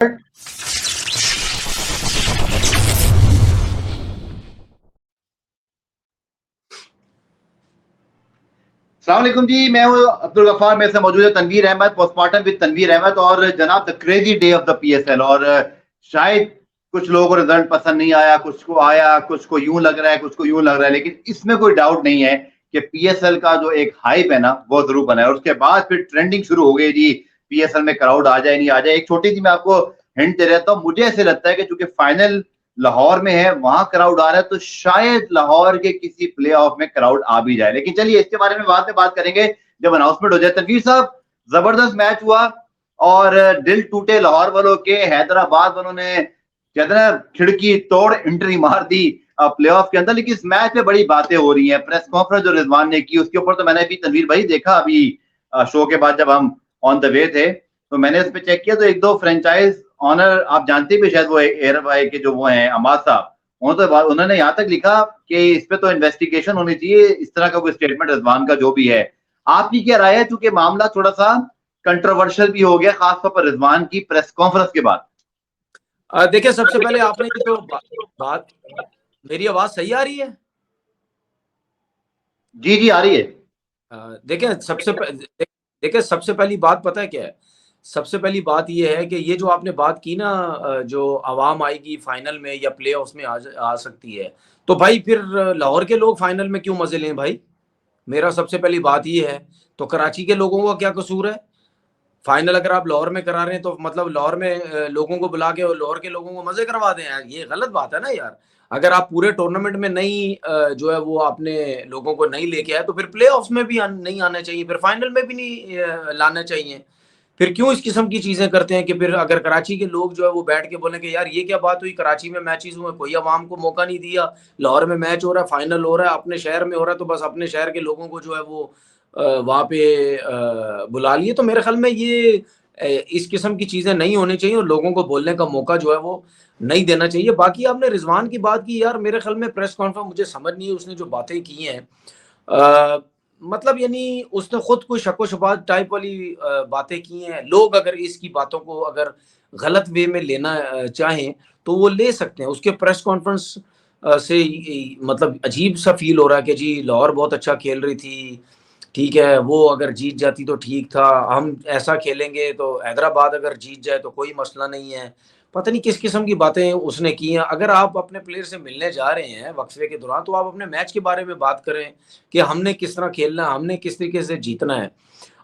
अस्सलामुअलैकुम जी, मैं हूं अब्दुल गफ्फार। मेरे से मौजूद है तनवीर अहमद, पोस्टमार्टम विद तनवीर अहमद। और जनाब the crazy day of the PSL. और शायद कुछ लोगों को रिजल्ट पसंद नहीं आया, कुछ को आया, कुछ को यूं लग रहा है, कुछ को यूं लग रहा है, लेकिन इसमें कोई डाउट नहीं है कि पीएसएल का जो एक हाइप है ना, वो जरूर बना है। और उसके बाद फिर ट्रेंडिंग शुरू हो गई जी, पीएसएल में क्राउड आ जाए नहीं आ जाए। एक छोटी सी मैं आपको हिंट दे रहता हूँ, मुझे ऐसे लगता है कि चूंकि फाइनल लाहौर में है, वहां क्राउड आ रहा है, तो शायद लाहौर के किसी प्ले ऑफ में क्राउड आ भी जाए। लेकिन चलिए इसके बारे में बाद में बात करेंगे जब अनाउंसमेंट हो जाए। तनवीर साहब, जबरदस्त मैच हुआ और दिल टूटे लाहौर वालों के। हैदराबाद वालों ने कहते ना खिड़की तोड़ एंट्री मार दी प्ले ऑफ के अंदर। लेकिन इस मैच में बड़ी बातें हो रही हैं। प्रेस कॉन्फ्रेंस जो रिजवान ने की, उसके ऊपर तो मैंने भी तनवीर भाई देखा अभी शो के बाद, जब हम ऑन द वे थे तो मैंने इस पे चेक किया, तो एक दो फ्रेंचाइज ऑनर आप जानते भी शायद, वो एयर भाई के जो वो हैं अमाद साहब, उन्होंने यहाँ तक लिखा कि इस पे तो इन्वेस्टिगेशन होनी चाहिए, इस तरह का कोई स्टेटमेंट रिजवान का जो भी है। आपकी क्या राय है, चूंकि मामला थोड़ा सा कंट्रोवर्शियल भी हो गया खासतौर पर रिजवान की प्रेस कॉन्फ्रेंस के बाद? देखिए, सबसे पहले आपने जो बात, मेरी आवाज सही आ रही है? जी जी आ रही है। देखिए सबसे पहली बात पता है क्या है? सबसे पहली बात यह है कि ये जो आपने बात की ना, जो आवाम आएगी फाइनल में या प्ले ऑफ में आ सकती है, तो भाई फिर लाहौर के लोग फाइनल में क्यों मजे लें भाई? मेरा सबसे पहली बात ये है। तो कराची के लोगों का क्या कसूर है? फाइनल अगर आप लाहौर में करा रहे हैं तो मतलब लाहौर में लोगों को बुला के लाहौर के लोगों को मजे करवा दें यार, ये गलत बात है ना यार। अगर आप पूरे टूर्नामेंट में नहीं जो है वो आपने लोगों को नहीं लेके आए, तो फिर प्ले ऑफ में भी नहीं आना चाहिए, फिर फाइनल में भी नहीं लाना चाहिए। फिर क्यों इस किस्म की चीजें करते हैं कि फिर अगर कराची के लोग जो है वो बैठ के बोले कि यार ये क्या बात हुई, कराची में मैचेस हुए, कोई आवाम को मौका नहीं दिया, लाहौर में मैच हो रहा है, फाइनल हो रहा है, अपने शहर में हो रहा है, तो बस अपने शहर के लोगों को जो है वो वहाँ पे बुला लिए। तो मेरे ख्याल में ये इस किस्म की चीजें नहीं होनी चाहिए और लोगों को बोलने का मौका जो है वो नहीं देना चाहिए। बाकी आपने रिजवान की बात की यार, मेरे ख्याल में प्रेस कॉन्फ्रेंस मुझे समझ नहीं है उसने जो बातें की हैं, मतलब यानी उसने खुद कोई शक व शुबात टाइप वाली बातें की हैं। लोग अगर इसकी बातों को अगर गलत वे में लेना चाहें तो वो ले सकते हैं। उसके प्रेस कॉन्फ्रेंस से मतलब अजीब सा फील हो रहा है कि जी लाहौर बहुत अच्छा खेल रही थी, ठीक है, वो अगर जीत जाती तो ठीक था, हम ऐसा खेलेंगे तो हैदराबाद अगर जीत जाए तो कोई मसला नहीं है। पता नहीं किस किस्म की बातें उसने की हैं। अगर आप अपने प्लेयर से मिलने जा रहे हैं वक्फे के दौरान, तो आप अपने मैच के बारे में बात करें कि हमने किस तरह खेलना है, हमने किस तरीके से जीतना है।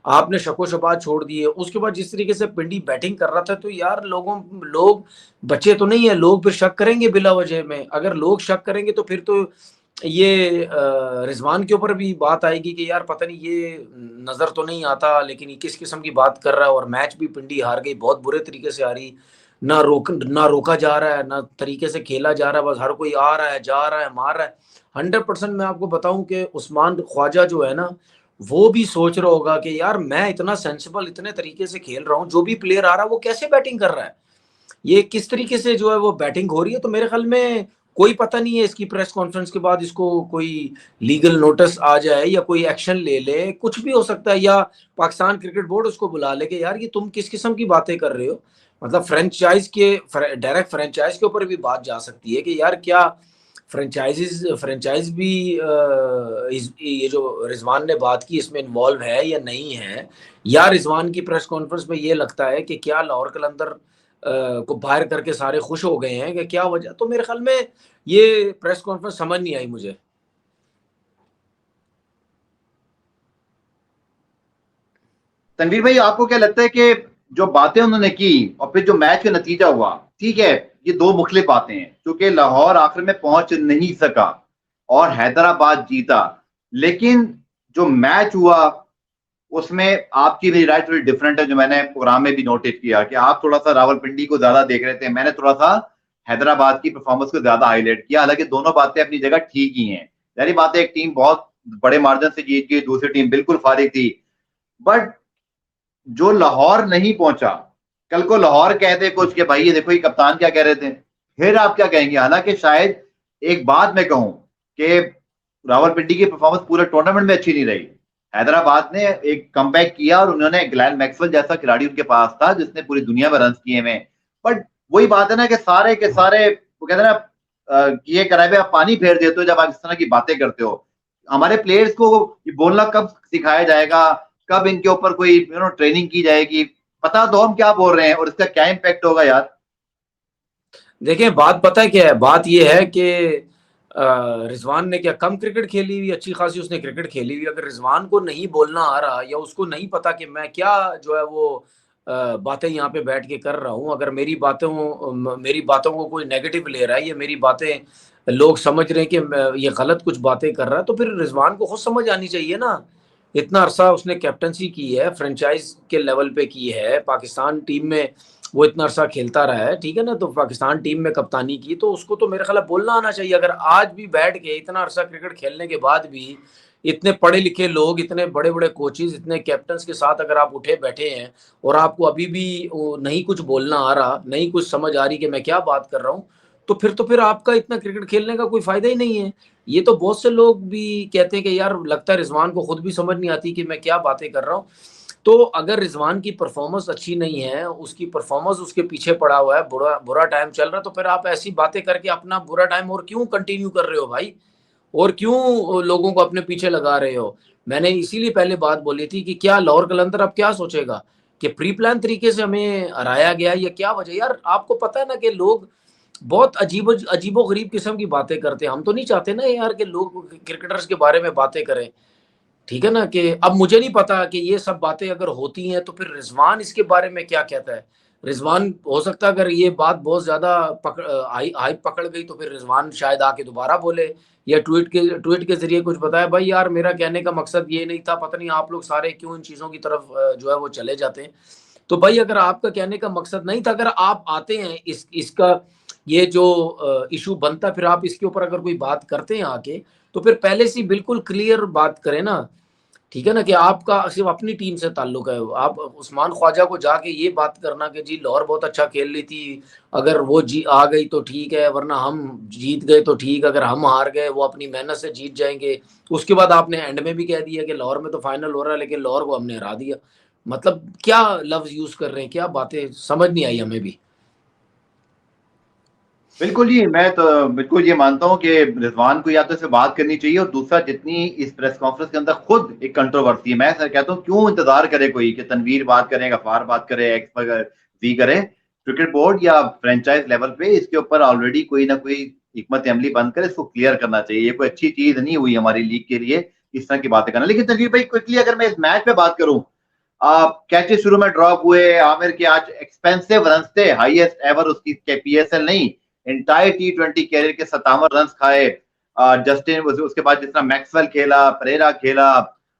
आपने शको शबात छोड़ दी है। उसके बाद जिस तरीके से पिंडी बैटिंग कर रहा था, तो यार लोग बच्चे तो नहीं है, लोग फिर शक करेंगे बिला वजह में। अगर लोग शक करेंगे तो फिर तो ये रिजवान के ऊपर भी बात आएगी कि यार पता नहीं ये नजर तो नहीं आता, लेकिन ये किस किस्म की बात कर रहा है। और मैच भी पिंडी हार गई, बहुत बुरे तरीके से हारी, ना रोका जा रहा है, ना तरीके से खेला जा रहा है, बस हर कोई आ रहा है, जा रहा है, मार रहा है। 100% मैं आपको बताऊं कि उस्मान ख्वाजा जो है ना, वो भी सोच रहा होगा कि यार मैं इतना सेंसिबल इतने तरीके से खेल रहा हूँ, जो भी प्लेयर आ रहा है वो कैसे बैटिंग कर रहा है, ये किस तरीके से जो है वो बैटिंग हो रही है। तो मेरे ख्याल में कोई पता नहीं है इसकी प्रेस कॉन्फ्रेंस के बाद इसको कोई लीगल नोटिस आ जाए या कोई एक्शन ले ले, कुछ भी हो सकता है। या पाकिस्तान क्रिकेट बोर्ड उसको बुला ले कि यार ये तुम किस किस्म की बातें कर रहे हो। मतलब डायरेक्ट फ्रेंचाइज के ऊपर भी बात जा सकती है कि यार क्या फ्रेंचाइज भी ये जो रिजवान ने बात की इसमें इन्वॉल्व है या नहीं है। या रिजवान की प्रेस कॉन्फ्रेंस में ये लगता है कि क्या लाहौर कलंदर को बाहर करके सारे खुश हो गए हैं कि क्या वजह। तो मेरे ख्याल में ये प्रेस कॉन्फ्रेंस समझ नहीं आई मुझे। तनवीर भाई, आपको क्या लगता है कि जो बातें उन्होंने की और फिर जो मैच का नतीजा हुआ, ठीक है, ये दो मुख्तलिफ बातें हैं। क्योंकि लाहौर आखिर में पहुंच नहीं सका और हैदराबाद जीता, लेकिन जो मैच हुआ उसमें आपकी मेरी राय थोड़ी डिफरेंट है, जो मैंने प्रोग्राम में भी नोटिस किया कि आप थोड़ा सा रावलपिंडी को ज्यादा देख रहे थे, मैंने थोड़ा सा हैदराबाद की परफॉर्मेंस को ज्यादा हाईलाइट किया। हालांकि दोनों बातें अपनी जगह ठीक ही हैं। यानी बात है, एक टीम बहुत बड़े मार्जिन से जीत गई, दूसरी टीम बिल्कुल फारिग थी। बट जो लाहौर नहीं पहुंचा, कल को लाहौर कहते कुछ कि भाई ये देखो ये कप्तान क्या कह रहे थे, फिर आप क्या कहेंगे? हालांकि शायद एक बात मैं कहूं कि रावलपिंडी की परफॉर्मेंस पूरे टूर्नामेंट में अच्छी नहीं रही। हैदराबाद ने एक कमबैक किया और उन्होंने ग्लेन मैक्सवेल जैसा खिलाड़ी उनके पास था जिसने पूरी दुनिया में रन किए हुए, बट वही बात है ना कि सारे के सारे वो कहते हैं ना ये कराए हुए आप पानी फेर देते हो जब आप इस तरह की बातें करते हो। हमारे प्लेयर्स को ये बोलना कब सिखाया जाएगा, कब इनके ऊपर कोई ट्रेनिंग की जाएगी, पता तो हम क्या बोल रहे हैं और इसका क्या इम्पैक्ट होगा यार। देखिए बात पता है क्या है, बात ये है कि रिजवान ने क्या कम क्रिकेट खेली हुई, अच्छी खासी उसने क्रिकेट खेली हुई। अगर रिजवान को नहीं बोलना आ रहा या उसको नहीं पता कि मैं क्या जो है वो बातें यहाँ पे बैठ के कर रहा हूँ, अगर मेरी बातों को कोई नेगेटिव ले रहा है या मेरी बातें लोग समझ रहे हैं कि ये गलत कुछ बातें कर रहा है, तो फिर रिजवान को खुद समझ आनी चाहिए ना। इतना अरसा उसने कैप्टनसी की है, फ्रेंचाइज के लेवल पे की है, पाकिस्तान टीम में वो इतना अरसा खेलता रहा है, ठीक है ना, तो पाकिस्तान टीम में कप्तानी की, तो उसको तो मेरे ख्याल बोलना आना चाहिए। अगर आज भी बैठ के इतना अरसा क्रिकेट खेलने के बाद भी इतने पढ़े लिखे लोग, इतने बड़े बड़े कोचेज, इतने कैप्टन्स के साथ अगर आप उठे बैठे हैं और आपको अभी भी नहीं कुछ बोलना आ रहा, नहीं कुछ समझ आ रही कि मैं क्या बात कर रहा हूँ, तो फिर आपका इतना क्रिकेट खेलने का कोई फायदा ही नहीं है। ये तो बहुत से लोग भी कहते हैं कि यार लगता है रिजवान को खुद भी समझ नहीं आती कि मैं क्या बातें कर रहा हूँ। तो अगर रिजवान की परफॉर्मेंस अच्छी नहीं है, उसकी परफॉर्मेंस उसके पीछे पड़ा हुआ है, बुरा बुरा टाइम चल रहा है, तो फिर आप ऐसी बातें करके अपना बुरा टाइम और क्यों कंटिन्यू कर रहे हो भाई, और क्यों लोगों को अपने पीछे लगा रहे हो। मैंने इसीलिए पहले बात बोली थी कि क्या लाहौर कलंदर अब क्या सोचेगा कि प्री प्लान तरीके से हमें हराया गया, या क्या वजह। यार आपको पता है ना कि लोग बहुत अजीबो गरीब किस्म की बातें करते हैं। हम तो नहीं चाहते ना यार कि लोग क्रिकेटर्स के बारे में बातें करें, ठीक है ना। कि अब मुझे नहीं पता कि ये सब बातें अगर होती हैं तो फिर रिजवान इसके बारे में क्या कहता है। रिजवान हो सकता है अगर ये बात बहुत ज्यादा हाइप पकड़ गई तो फिर रिजवान शायद आके दोबारा बोले या ट्वीट के जरिए कुछ बताया, भाई यार मेरा कहने का मकसद ये नहीं था, पता नहीं आप लोग सारे क्यों इन चीजों की तरफ जो है वो चले जाते हैं। तो भाई अगर आपका कहने का मकसद नहीं था, अगर आप आते हैं इसका ये जो इशू बनता, फिर आप इसके ऊपर अगर कोई बात करते हैं आके, तो फिर पहले से बिल्कुल क्लियर बात करें ना, ठीक है ना, कि आपका सिर्फ अपनी टीम से ताल्लुक है। आप उस्मान ख्वाजा को जाके ये बात करना कि जी लाहौर बहुत अच्छा खेल रही थी, अगर वो जी आ गई तो ठीक है, वरना हम जीत गए तो ठीक, अगर हम हार गए वो अपनी मेहनत से जीत जाएंगे। उसके बाद आपने एंड में भी कह दिया कि लाहौर में तो फाइनल हो रहा है लेकिन लाहौर को हमने हरा दिया। मतलब क्या लफ्ज यूज कर रहे हैं, क्या बातें, समझ नहीं आई हमें भी। बिल्कुल जी, मैं तो बिल्कुल ये मानता हूँ कि रिजवान को या तो इससे बात करनी चाहिए, और दूसरा जितनी इस प्रेस कॉन्फ्रेंस के अंदर खुद एक कंट्रोवर्सी है, मैं सर कहता हूँ क्यों इंतजार करे कोई कि तनवीर बात करे, गफार बात करे, एक्स जी करे। क्रिकेट बोर्ड या फ्रेंचाइज लेवल पे इसके ऊपर ऑलरेडी कोई ना कोई हिकमत अमली बंद करे, इसको क्लियर करना चाहिए। ये कोई अच्छी चीज नहीं हुई हमारी लीग के लिए इस तरह की बातें करना। लेकिन तनवीर भाई क्विकली अगर मैं इस मैच पे बात करूं, कैचेस शुरू में ड्रॉप हुए, आमिर के आज एक्सपेंसिव रन थे, हाईएस्ट एवर उसकी पीएसएल नहीं, एंटायर टी20 कैरियर के 57 रन खाए। जस्टिन उसके बाद जिस तरह मैक्सवेल खेला, परेरा खेला,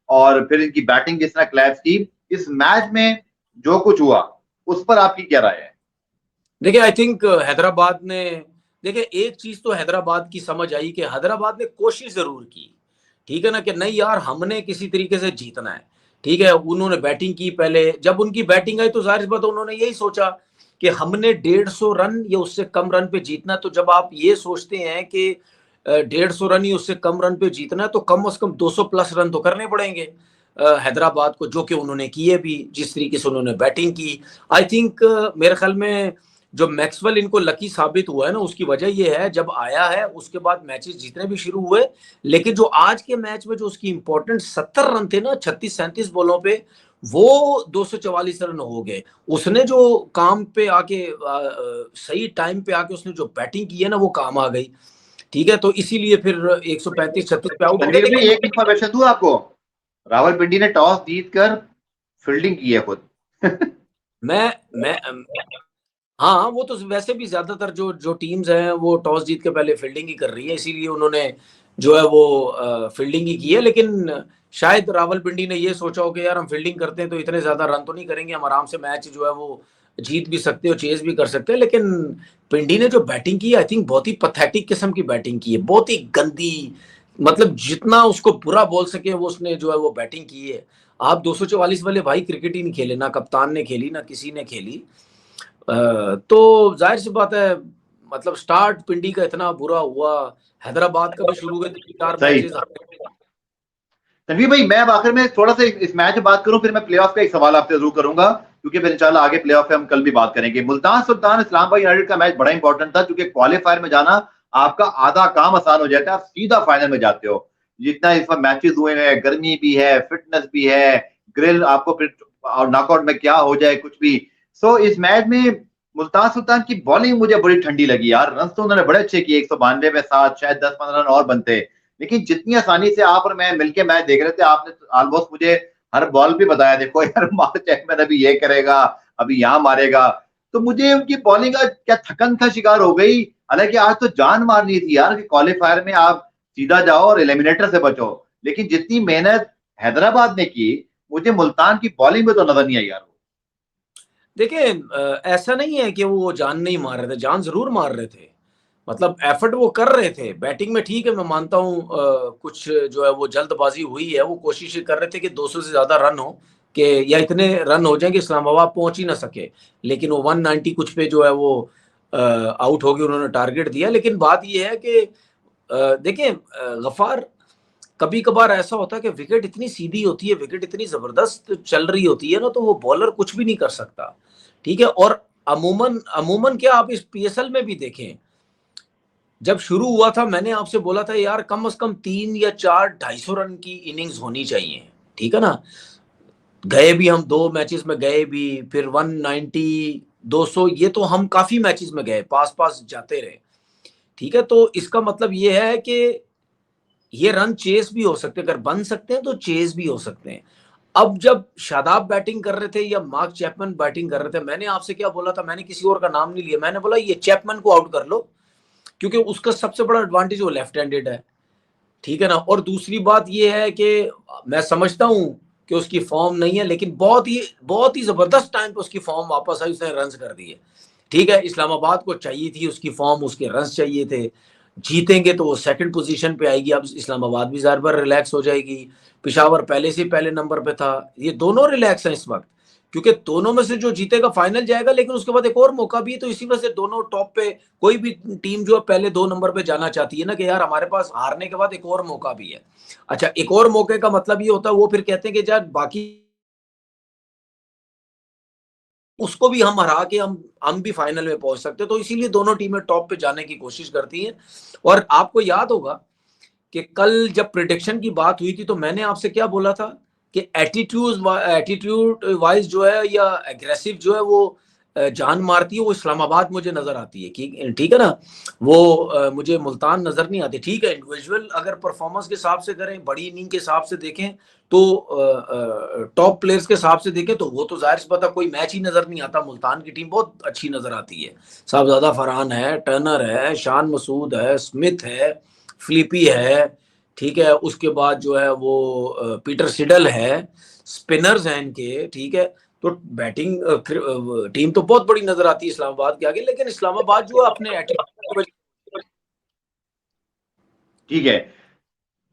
और फिर इनकी बैटिंग जिस तरह क्लैप्स की, इस मैच में जो कुछ हुआ उस पर आपकी क्या राय है? देखिए आई थिंक हैदराबाद ने, देखिए एक चीज तो हैदराबाद की समझ आई कि हैदराबाद ने कोशिश जरूर की, ठीक है ना, कि नहीं यार हमने किसी तरीके से जीतना है, ठीक है। उन्होंने बैटिंग की, पहले जब उनकी बैटिंग आई तो जाहिर सी बात उन्होंने यही सोचा कि हमने 150 रन या उससे कम रन पे जीतना। तो जब आप ये सोचते हैं कि 150 रन या उससे कम रन पे जीतना है, तो कम से कम 200 प्लस रन तो करने पड़ेंगे हैदराबाद को, जो कि उन्होंने किए भी, जिस तरीके से उन्होंने बैटिंग की। आई थिंक मेरे ख्याल में जो मैक्सवेल इनको लकी साबित हुआ है ना, उसकी वजह ये है जब आया है उसके बाद मैचेस जीतने भी शुरू हुए। लेकिन जो आज के मैच में जो उसकी इंपॉर्टेंट 70 रन थे ना 36-37 बॉलों पे, वो 244 रन हो गए। उसने जो काम पे आके सही टाइम पे आके उसने जो बैटिंग की है ना वो काम आ गई, ठीक है। तो इसीलिए फिर 135-36 पे आउट हो गए। तनवीर भाई लेकिन एक इंफॉर्मेशन दूं आपको, रावलपिंडी ने टॉस जीतकर फील्डिंग की है खुद। मैं हाँ, वो तो वैसे भी ज्यादातर जो जो टीम्स हैं वो टॉस जीत के पहले फील्डिंग ही कर रही है, इसीलिए उन्होंने जो है वो फील्डिंग ही की है। लेकिन शायद रावलपिंडी ने ये सोचा हो कि यार हम फील्डिंग करते हैं तो इतने ज्यादा रन तो नहीं करेंगे, हम आराम से मैच जो है वो जीत भी सकते हो, चेज भी कर सकते हैं। लेकिन पिंडी ने जो बैटिंग की आई थिंक बहुत ही पथेटिक किस्म की बैटिंग की है, बहुत ही गंदी, मतलब जितना उसको बुरा बोल सके वो उसने जो है वो बैटिंग की है। आप 244 वाले भाई क्रिकेट ही नहीं खेले, ना कप्तान ने खेली ना किसी ने खेली। तो जाहिर सी बात है, मतलब स्टार्ट पिंडी का इतना बुरा हुआ, हैदराबाद का भी शुरू में 3-4 सही। मैचेस। तनवीर भाई मैं अब आखिर में थोड़ा सा इस मैच में बात करूं, फिर मैं प्लेऑफ का एक सवाल आपसे जरूर करूंगा, क्योंकि फिर इंशाल्लाह आगे प्लेऑफ पे हम कल भी बात करेंगे। मुल्तान सुल्तान इस्लामाबाद यूनाइटेड का मैच बड़ा इंपॉर्टेंट था, क्योंकि क्वालिफायर में जाना आपका आधा काम आसान हो जाता है, आप सीधा फाइनल में जाते हो। जितना इस वक्त मैचेस हुए हैं, गर्मी भी है, फिटनेस भी है, ग्रिल आपको फिर और नॉकआउट में क्या हो जाए कुछ भी। सो इस मैच में मुल्तान सुल्तान की बॉलिंग मुझे बड़ी ठंडी लगी यार। रन तो उन्होंने बड़े अच्छे किए, 192 में 7, शायद 10-15 रन और बनते, लेकिन जितनी आसानी से आप और मैं मिलके मैच देख रहे थे, आपने ऑलमोस्ट मुझे हर बॉल पे बताया, देखो यार मार चैपमैन अभी ये करेगा, अभी यहाँ मारेगा। तो मुझे उनकी बॉलिंग का क्या थकन का शिकार हो गई। हालांकि आज तो जान मारनी थी यार कि क्वालिफायर में आप सीधा जाओ और एलिमिनेटर से बचो, लेकिन जितनी मेहनत हैदराबाद ने की, मुझे मुल्तान की बॉलिंग में तो नजर नहीं आई यार। देखिए ऐसा नहीं है कि वो जान नहीं मार रहे थे, जान जरूर मार रहे थे। मतलब एफर्ट वो कर रहे थे बैटिंग में, ठीक है मैं मानता हूँ कुछ जो है वो जल्दबाजी हुई है, वो कोशिश कर रहे थे कि 200 से ज्यादा रन हो, कि या इतने रन हो जाए कि इस्लामाबाद पहुंच ही ना सके, लेकिन वो 190 कुछ पे जो है वो आउट हो गए, उन्होंने टारगेट दिया। लेकिन बात ये है कि देखिए गफार, कभी कभार ऐसा होता है कि विकेट इतनी सीधी होती है, विकेट इतनी जबरदस्त चल रही होती है ना, तो वो बॉलर कुछ भी नहीं कर सकता। ठीक है, और अमूमन अमूमन क्या आप इस पीएसएल में भी देखें, जब शुरू हुआ था मैंने आपसे बोला था यार कम से कम 3 या 4 250 रन की इनिंग्स होनी चाहिए, ठीक है ना। गए भी हम 2 मैचेस में गए भी, फिर 190 200, ये तो हम काफी मैचेस में गए, पास पास जाते रहे। ठीक है, तो इसका मतलब ये है कि ये रन चेस भी हो सकते हैं, अगर बन सकते हैं तो चेस भी हो सकते हैं। अब जब शादाब बैटिंग कर रहे थे या मार्क चैपमैन बैटिंग कर रहे थे, मैंने आपसे क्या बोला था, मैंने किसी और का नाम नहीं लिया, मैंने बोला ये चैपमैन को आउट कर लो, क्योंकि उसका सबसे बड़ा एडवांटेज वो लेफ्ट हैंडेड है, ठीक है ना। और दूसरी बात ये है कि मैं समझता हूं कि उसकी फॉर्म नहीं है, लेकिन बहुत ही जबरदस्त टाइम पे उसकी फॉर्म वापस आई, उसने रन्स कर दिए। ठीक है, इस्लामाबाद को चाहिए थी उसकी फॉर्म, उसके रन्स चाहिए थे। जीतेंगे तो वो सेकंड पोजीशन पे आएगी, अब इस्लामाबाद भी ज़ाहिर बार रिलैक्स हो जाएगी। पिशावर पहले से पहले नंबर पे था, ये दोनों रिलैक्स हैं इस वक्त, क्योंकि दोनों में से जो जीतेगा फाइनल जाएगा, लेकिन उसके बाद एक और मौका भी है, तो इसी वजह से दोनों टॉप पे, कोई भी टीम जो पहले 2 नंबर पे जाना चाहती है ना, कि यार हमारे पास हारने के बाद एक और मौका भी है। अच्छा, एक और मौके का मतलब ये होता है, वो फिर कहते हैं कि यार बाकी उसको भी हम हरा के हम भी फाइनल में पहुंच सकते हैं, तो इसीलिए दोनों टीमें टॉप पे जाने की कोशिश करती हैं। और आपको याद होगा कि कल जब प्रिडिक्शन की बात हुई थी, तो मैंने आपसे क्या बोला था कि एटीट्यूड वाइज जो है या एग्रेसिव जो है वो जान मारती है, वो इस्लामाबाद मुझे नजर आती है कि ठीक है ना, वो मुझे मुल्तान नजर नहीं आती। ठीक है, इंडिविजुअल अगर परफॉर्मेंस के हिसाब से करें, बड़ी इनिंग के हिसाब से देखें, तो टॉप प्लेयर्स के हिसाब से देखें, तो वो तो जाहिर सी बात है कोई मैच ही नजर नहीं आता। मुल्तान की टीम बहुत अच्छी नजर आती है, साहबजादा फरहान है, टर्नर है, शान मसूद है, स्मिथ है, फ्लिपी है, ठीक है, उसके बाद जो है वो पीटर सिडल है, स्पिनर्स हैं इनके, ठीक है। तो बैटिंग टीम तो बहुत बड़ी नजर आती है इस्लामाबाद के आगे, लेकिन इस्लामाबाद जो है अपने एटीट्यूड। ठीक है,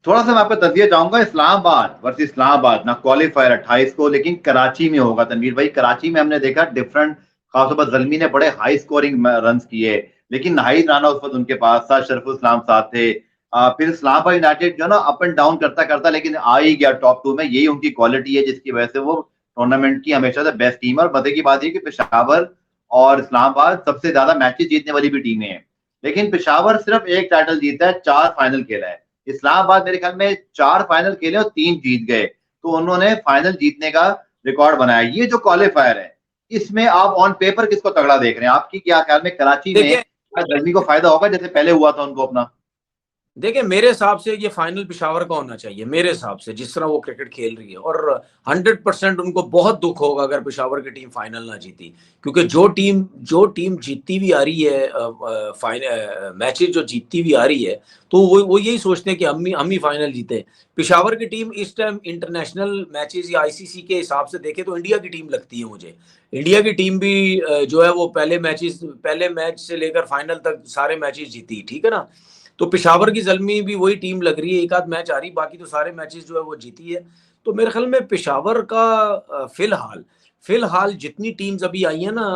थोड़ा सा मैं आपको तजिया चाहूंगा। इस्लामाबाद वर्सेस इस्लामाबाद ना, क्वालिफायर 28 को, लेकिन कराची में होगा तनवीर भाई। कराची में हमने देखा डिफरेंट, खासतौर पर जलमी ने बड़े हाई स्कोरिंग रन किए, लेकिन नाहिद राना उस वक्त उनके पास था, शरफुल इस्लाम साथ थे। फिर इस्लामाबाद यूनाइटेड जो ना अप एंड डाउन करता करता लेकिन आ ही गया टॉप 2 में। यही उनकी क्वालिटी है जिसकी वजह से वो टूर्नामेंट की हमेशा से बेस्ट टीम है। और मजे की बात है कि पेशावर और इस्लामाबाद सबसे ज्यादा मैचेस जीतने वाली भी टीमें हैं, लेकिन पेशावर सिर्फ एक टाइटल जीता है, 4 फाइनल खेला है। इस्लामाबाद मेरे ख्याल में 4 फाइनल खेले और 3 जीत गए, तो उन्होंने फाइनल जीतने का रिकॉर्ड बनाया। ये जो क्वालिफायर है, इसमें आप ऑन पेपर किसको तगड़ा देख रहे हैं? आपकी क्या ख्याल में कराची में देखिए गर्मी को फायदा होगा जैसे पहले हुआ था उनको अपना? देखिए मेरे हिसाब से ये फाइनल पिशावर का होना चाहिए, मेरे हिसाब से जिस तरह वो क्रिकेट खेल रही है। और 100% उनको बहुत दुख होगा अगर पिशावर की टीम फाइनल ना जीती, क्योंकि जो टीम जीतती हुई आ रही है, मैचेस जो जीतती हुई आ रही है, तो वो यही सोचते हैं कि हम ही फाइनल जीते। पिशावर की टीम इस टाइम इंटरनेशनल मैचेस या आईसीसी के हिसाब से देखे तो इंडिया की टीम लगती है मुझे। इंडिया की टीम भी जो है वो पहले मैच से लेकर फाइनल तक सारे मैचेस जीती, ठीक है ना। तो पिशावर की जलमी भी वही टीम लग रही है, एक आध मैच आ रही, बाकी तो सारे मैचेस जो है वो जीती है। तो मेरे ख्याल में पिशावर का फिलहाल जितनी टीम्स अभी आई है ना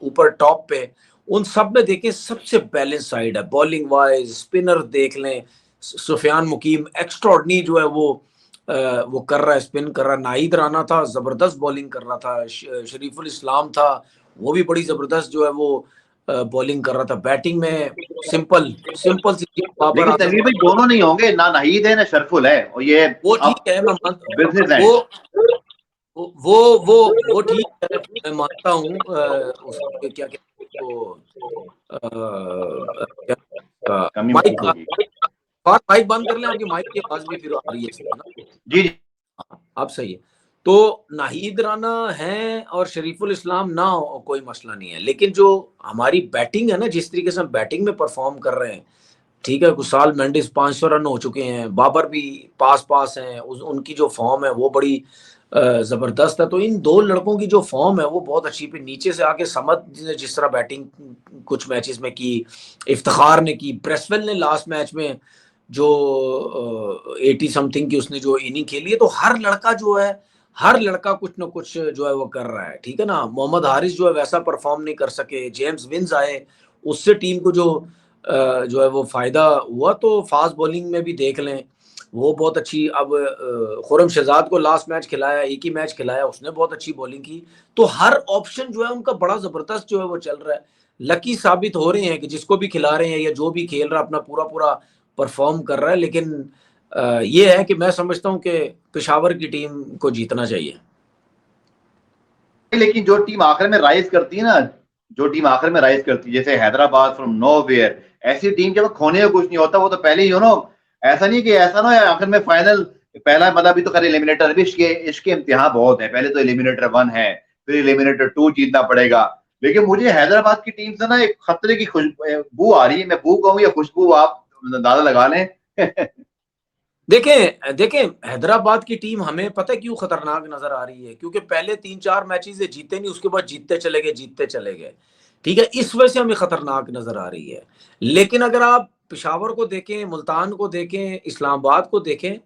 ऊपर टॉप पे, उन सब में देखें सबसे बैलेंस साइड है बॉलिंग वाइज। स्पिनर देख लें, सुफियान मुकीम एक्स्ट्रॉर्डनरी जो है वो वो कर रहा है, स्पिन कर रहा है। नाहिद राना था, जबरदस्त बॉलिंग कर रहा था। शरीफुल इस्लाम था, वो भी बड़ी जबरदस्त जो है वो बॉलिंग कर रहा था। बैटिंग में सिंपल सिंपल सी चीज वहां पर लेकिन आजम तनवीर भाई दोनों नहीं होंगे, ना नाहीद है ना शरफुल है, और ये वो अब ठीक है, मैं मानता हूँ। बिजनेस वो एंड। वो वो ठीक है, मैं मानता हूँ। उसके क्या कहते हैं तो क्या कमी माइक, महसूस होगी। माइक बंद कर लें, आपकी माइक की आवाज भी फिर आ रही है इसमें ना। जी जी। हाँ, अब सही है। तो नाहिद राना है और शरीफुल इस्लाम ना हो, कोई मसला नहीं है। लेकिन जो हमारी बैटिंग है ना, जिस तरीके से हम बैटिंग में परफॉर्म कर रहे हैं, ठीक है, कुशाल मेंडिस 500 रन हो चुके हैं, बाबर भी पास पास हैं, उनकी जो फॉर्म है वो बड़ी जबरदस्त है। तो इन दो लड़कों की जो फॉर्म है वो बहुत अच्छी। पे नीचे से आके समद ने जिस तरह बैटिंग कुछ मैचेस में की, इफ्तिखार ने की, ब्रेसवेल ने लास्ट मैच में जो 80 समथिंग की उसने जो इनिंग खेली है, तो हर लड़का जो है, हर लड़का कुछ ना कुछ जो है वो कर रहा है, ठीक है ना। मोहम्मद हारिस जो है वैसा परफॉर्म नहीं कर सके, जेम्स विंस आए, उससे टीम को जो है वो फायदा हुआ। तो फास्ट बॉलिंग में भी देख लें, वो बहुत अच्छी। अब खुरम शहजाद को लास्ट मैच खिलाया, एक ही मैच खिलाया, उसने बहुत अच्छी बॉलिंग की। तो हर ऑप्शन जो है उनका बड़ा जबरदस्त जो है वो चल रहा है। लकी साबित हो रहे हैं कि जिसको भी खिला रहे हैं या जो भी खेल रहा है अपना पूरा पूरा परफॉर्म कर रहा है। लेकिन ये है कि मैं समझता हूँ कि पेशावर की टीम को जीतना चाहिए। लेकिन जो टीम आखिर में राइज करती है ना, जो टीम आखिर में राइज करती है, जैसे हैदराबाद फ्रॉम नोवेयर, ऐसी टीम जब खोने का कुछ नहीं होता, वो तो पहले ही ऐसा नहीं कि ऐसा ना है आखिर में फाइनल। पहला मतलब अभी तो खैर एलिमिनेटर, अभी इसके इम्तिहान बहुत है। पहले तो एलिमिनेटर 1 है, फिर एलिमिनेटर 2 जीतना पड़ेगा। लेकिन मुझे हैदराबाद की टीम से ना एक खतरे की खुशबू आ रही है। मैं बू कहूँ या खुशबू, आप अंदाजा लगा लें। देखें देखें, हैदराबाद की टीम हमें पता है क्यों खतरनाक नजर आ रही है? क्योंकि पहले 3-4 मैचेस ये जीते नहीं, उसके बाद जीतते चले गए, जीतते चले गए, ठीक है, इस वजह से हमें खतरनाक नजर आ रही है। लेकिन अगर आप पिशावर को देखें, मुल्तान को देखें, इस्लामाबाद को देखें,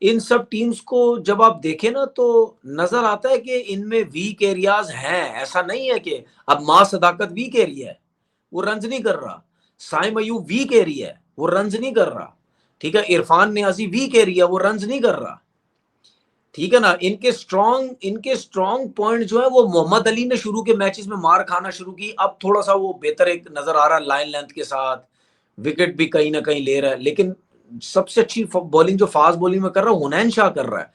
इन सब टीम्स को जब आप देखें ना, तो नजर आता है कि इनमें वीक एरियाज हैं। ऐसा नहीं है कि अब मां सदाकत वीक एरिया है, वो रन्स नहीं कर रहा। साइम अयूब वीक एरिया है, वो रन्स नहीं कर रहा। ठीक है, इरफान नियाजी वीक एरिया, वो रन्स नहीं कर रहा। ठीक है ना। इनके स्ट्रॉन्ग पॉइंट जो है वो मोहम्मद अली ने शुरू के मैचेस में मार खाना शुरू की। अब थोड़ा सा वो बेहतर एक नजर आ रहा है लाइन लेंथ के साथ, विकेट भी कहीं ना कहीं ले रहा है। लेकिन सबसे अच्छी बॉलिंग जो फास्ट बॉलिंग में कर रहा है हुनैन शाह कर रहा है,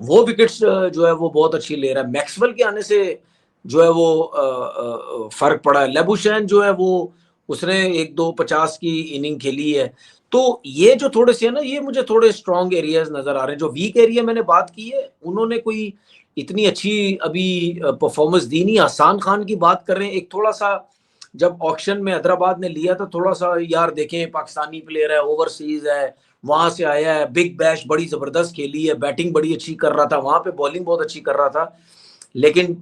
वो विकेट्स जो है वो बहुत अच्छी ले रहा है। मैक्सवेल के आने से जो है वो फर्क पड़ा है। लेबुशैन जो है वो उसने 1-2 50 की इनिंग खेली है। तो ये जो थोड़े से है ना, ये मुझे थोड़े स्ट्रॉन्ग एरियाज नजर आ रहे हैं। जो वीक एरिया मैंने बात की है, उन्होंने कोई इतनी अच्छी अभी परफॉर्मेंस दी नहीं। हसान खान की बात कर रहे हैं, एक थोड़ा सा जब ऑक्शन में हैदराबाद ने लिया था, थोड़ा सा यार देखें पाकिस्तानी प्लेयर है, ओवरसीज है, वहां से आया है, बिग बैश बड़ी जबरदस्त खेली है, बैटिंग बड़ी अच्छी कर रहा था, वहां पे बॉलिंग बहुत अच्छी कर रहा था, लेकिन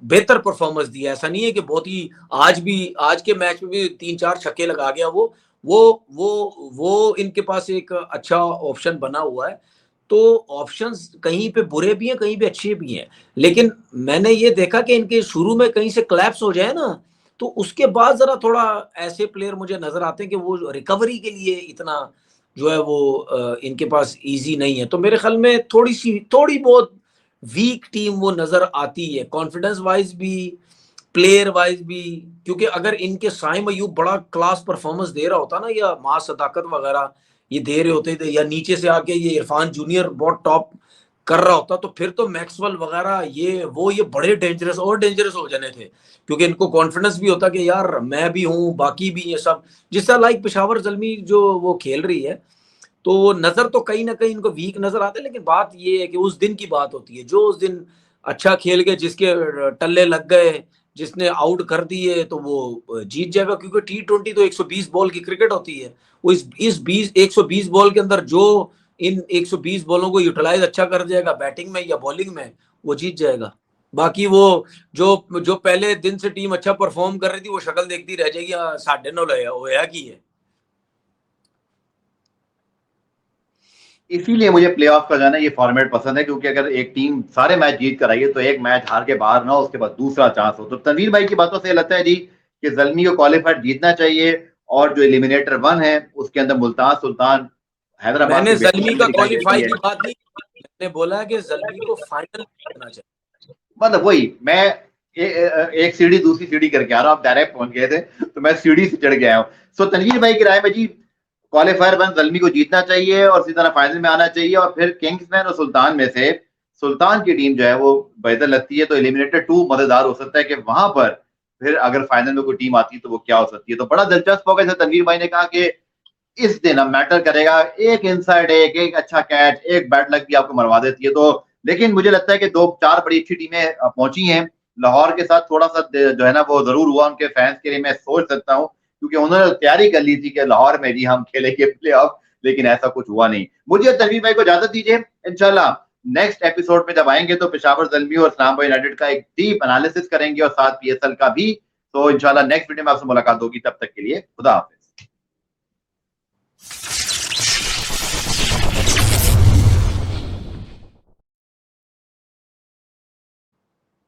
बेहतर परफॉर्मेंस दिया। ऐसा नहीं है कि बहुत ही, आज के मैच में भी 3-4 छक्के लगा गया वो वो इनके पास एक अच्छा ऑप्शन बना हुआ है। तो ऑप्शंस कहीं पे बुरे भी हैं, कहीं पे अच्छे भी हैं। लेकिन मैंने ये देखा कि इनके शुरू में कहीं से क्लैप्स हो जाए ना, तो उसके बाद जरा थोड़ा ऐसे प्लेयर मुझे नजर आते हैं कि वो रिकवरी के लिए इतना जो है वो इनके पास इजी नहीं है। तो मेरे ख्याल में थोड़ी बहुत वीक टीम वो नजर आती है, कॉन्फिडेंस वाइज भी, प्लेयर वाइज भी। क्योंकि अगर इनके साइम अयूब बड़ा क्लास परफॉर्मेंस दे रहा होता ना, या मां सदाकत वगैरह ये दे रहे होते थे, या नीचे से आके ये इरफान जूनियर बहुत टॉप कर रहा होता, तो फिर तो मैक्सवेल वगैरह ये बड़े डेंजरस और डेंजरस हो जाने थे। क्योंकि इनको कॉन्फिडेंस भी होता कि यार मैं भी हूँ, बाकी भी ये सब, जिस तरह लाइक पेशावर जलमी जो वो खेल रही है, तो नजर तो कहीं ना कहीं इनको वीक नजर आते हैं। लेकिन बात ये है कि उस दिन की बात होती है, जो उस दिन अच्छा खेल के जिसके टल्ले लग गए, जिसने आउट कर दिए, तो वो जीत जाएगा। क्योंकि T20 तो 120 बॉल की क्रिकेट होती है। वो इस 120 बॉल के अंदर जो इन 120 बॉलों को यूटिलाइज अच्छा कर जाएगा बैटिंग में या बॉलिंग में, वो जीत जाएगा। बाकी वो जो जो पहले दिन से टीम अच्छा परफॉर्म कर रही थी, वो शक्ल देखती रह जाएगी, साढ़े नौ होया की है। इसीलिए मुझे प्लेऑफ का जाना ये फॉर्मेट पसंद है, क्योंकि अगर एक टीम सारे मैच जीत कर आई है, तो एक मैच हार के बाहर ना हो, उसके बाद दूसरा चांस हो। तो तनवीर भाई की बातों से लगता है जी कि जल्मी को क्वालिफाइड जीतना चाहिए, और जो एलिमिनेटर 1 है उसके अंदर मुल्तान सुल्तान हैदराबाद मैंने की जलमी बेहतरीन का दिखाई देती क्वालिफाई है। की बात नहीं, ने बोला कि ज़ल्मी को फाइनल करना चाहिए। मतलब वही मैं एक सीढ़ी दूसरी सीढ़ी करके आ रहा हूँ, आप डायरेक्ट पहुंच गए थे तो मैं सीढ़ी से चढ़ गया हूँ। सो तनवीर भाई की राय में जी क्वालिफायर 1 ज़ल्मी को जीतना चाहिए और इसी तरह फाइनल में आना चाहिए, और फिर किंग्समैन और सुल्तान में से सुल्तान की टीम जो है वो बेहतर लगती है, तो एलिमिनेटर 2 मजेदार हो सकता है कि वहां पर फिर अगर फाइनल में कोई टीम आती है तो वो क्या हो सकती है। तो बड़ा दिलचस्प होगा, जैसे तनवीर भाई ने कहा कि इस दिन अब मैटर करेगा, एक इनसाइड एक अच्छा कैच, एक बैड लक भी आपको मरवा देती है। तो लेकिन मुझे लगता है कि 2-4 बड़ी अच्छी टीमें पहुंची हैं। लाहौर के साथ थोड़ा सा जो है ना वो जरूर हुआ उनके फैंस के लिए, मैं सोच सकता हूँ, क्योंकि उन्होंने तैयारी कर ली थी कि लाहौर में जी हम खेलेंगे प्ले ऑफ, लेकिन ऐसा कुछ हुआ नहीं। मुझे तनवीर भाई को इजाजत दीजिए, इंशाल्लाह नेक्स्ट एपिसोड में जब आएंगे तो पेशावर ज़ल्मी और इस्लामाबाद यूनाइटेड का एक डीप एनालिसिस करेंगे और साथ पीएसएल का भी। तो इंशाल्लाह नेक्स्ट वीडियो में आपसे मुलाकात होगी, तब तक के लिए खुदा हाफिज।